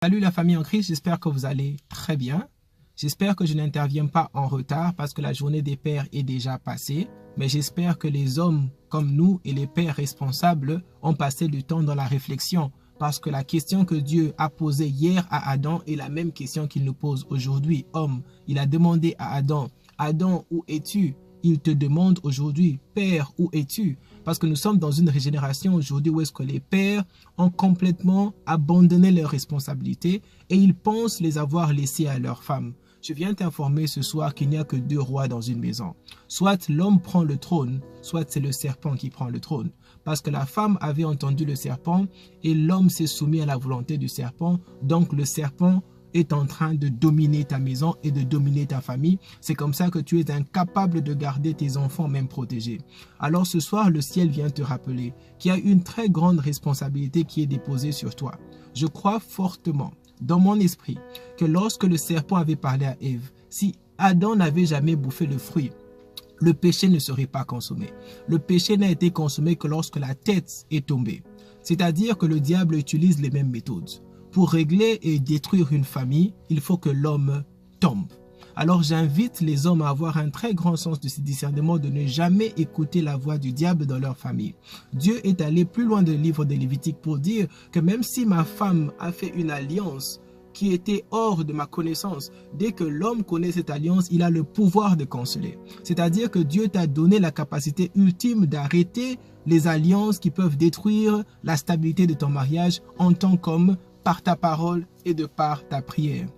Salut la famille en Christ, j'espère que vous allez très bien. J'espère que je n'interviens pas en retard parce que la journée des pères est déjà passée. Mais j'espère que les hommes comme nous et les pères responsables ont passé du temps dans la réflexion. Parce que la question que Dieu a posée hier à Adam est la même question qu'il nous pose aujourd'hui. Homme, il a demandé à Adam, Adam, où es-tu? Il te demande aujourd'hui, Père, où es-tu? Parce que nous sommes dans une régénération aujourd'hui où est-ce que les pères ont complètement abandonné leurs responsabilités et ils pensent les avoir laissées à leurs femmes. Je viens t'informer ce soir qu'il n'y a que deux rois dans une maison. Soit l'homme prend le trône, soit c'est le serpent qui prend le trône. Parce que la femme avait entendu le serpent et l'homme s'est soumis à la volonté du serpent. Donc le serpent est en train de dominer ta maison et de dominer ta famille. C'est comme ça que tu es incapable de garder tes enfants même protégés. Alors ce soir, le ciel vient te rappeler qu'il y a une très grande responsabilité qui est déposée sur toi. Je crois fortement dans mon esprit que lorsque le serpent avait parlé à Ève, si Adam n'avait jamais bouffé le fruit, le péché ne serait pas consommé. Le péché n'a été consommé que lorsque la tête est tombée. C'est-à-dire que le diable utilise les mêmes méthodes. Pour régler et détruire une famille, il faut que l'homme tombe. Alors j'invite les hommes à avoir un très grand sens de ce discernement, de ne jamais écouter la voix du diable dans leur famille. Dieu est allé plus loin dans le livre de Lévitique pour dire que même si ma femme a fait une alliance qui était hors de ma connaissance, dès que l'homme connaît cette alliance, il a le pouvoir de canceller. C'est-à-dire que Dieu t'a donné la capacité ultime d'arrêter les alliances qui peuvent détruire la stabilité de ton mariage en tant qu'homme, par ta parole et de par ta prière.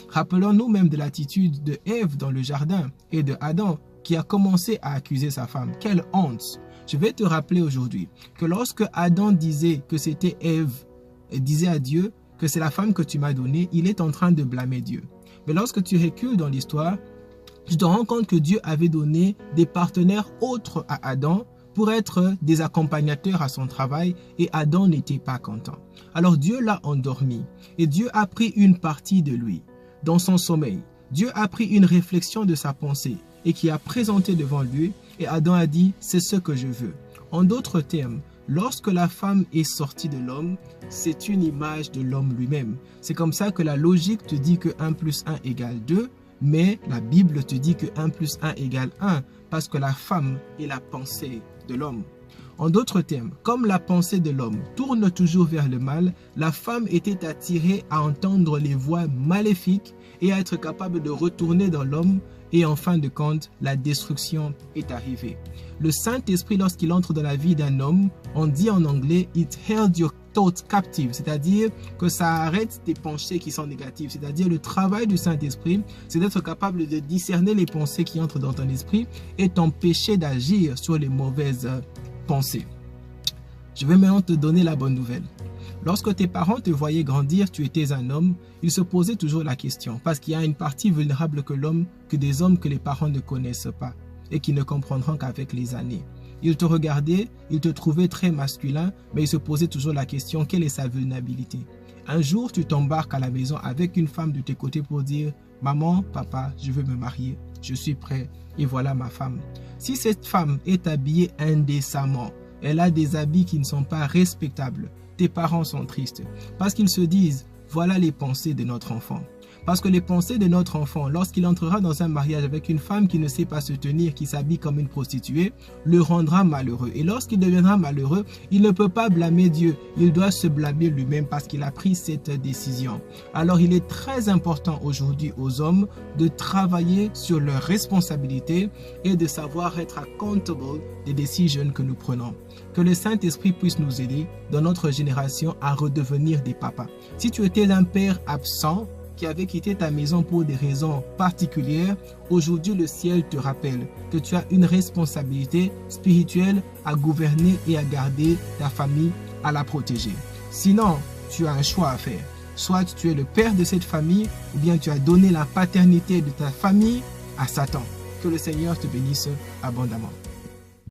Rappelons-nous même de l'attitude de Ève dans le jardin et de Adam qui a commencé à accuser sa femme. Quelle honte! Je vais te rappeler aujourd'hui que lorsque Adam disait que c'était Ève et disait à Dieu que c'est la femme que tu m'as donnée, il est en train de blâmer Dieu. Mais lorsque tu recules dans l'histoire, tu te rends compte que Dieu avait donné des partenaires autres à Adam pour être des accompagnateurs à son travail et Adam n'était pas content. Alors Dieu l'a endormi et Dieu a pris une partie de lui dans son sommeil. Dieu a pris une réflexion de sa pensée et qui a présenté devant lui et Adam a dit « c'est ce que je veux ». En d'autres termes, lorsque la femme est sortie de l'homme, c'est une image de l'homme lui-même. C'est comme ça que la logique te dit que 1 plus 1 égale 2, mais la Bible te dit que 1 plus 1 égale 1 parce que la femme est la pensée de l'homme. En d'autres termes, comme la pensée de l'homme tourne toujours vers le mal, la femme était attirée à entendre les voix maléfiques et à être capable de retourner dans l'homme et en fin de compte, la destruction est arrivée. Le Saint-Esprit, lorsqu'il entre dans la vie d'un homme, on dit en anglais « it held your thoughts captive », c'est-à-dire que ça arrête tes pensées qui sont négatives. C'est-à-dire le travail du Saint-Esprit, c'est d'être capable de discerner les pensées qui entrent dans ton esprit et t'empêcher d'agir sur les mauvaises pensées. Je vais maintenant te donner la bonne nouvelle. Lorsque tes parents te voyaient grandir, tu étais un homme, ils se posaient toujours la question, parce qu'il y a une partie vulnérable que l'homme, que des hommes que les parents ne connaissent pas et qui ne comprendront qu'avec les années. Ils te regardaient, ils te trouvaient très masculin, mais ils se posaient toujours la question, quelle est sa vulnérabilité? Un jour, tu t'embarques à la maison avec une femme de tes côtés pour dire, maman, papa, je veux me marier, je suis prêt et voilà ma femme. Si cette femme est habillée indécemment, elle a des habits qui ne sont pas respectables, tes parents sont tristes parce qu'ils se disent, voilà les pensées de notre enfant. Parce que les pensées de notre enfant, lorsqu'il entrera dans un mariage avec une femme qui ne sait pas se tenir, qui s'habille comme une prostituée, le rendra malheureux. Et lorsqu'il deviendra malheureux, il ne peut pas blâmer Dieu. Il doit se blâmer lui-même parce qu'il a pris cette décision. Alors il est très important aujourd'hui aux hommes de travailler sur leurs responsabilités et de savoir être accountable des décisions que nous prenons. Que le Saint-Esprit puisse nous aider dans notre génération à redevenir des papas. Si tu étais un père absent, qui avait quitté ta maison pour des raisons particulières, aujourd'hui le ciel te rappelle que tu as une responsabilité spirituelle à gouverner et à garder ta famille, à la protéger. Sinon, tu as un choix à faire. Soit tu es le père de cette famille, ou bien tu as donné la paternité de ta famille à Satan. Que le Seigneur te bénisse abondamment.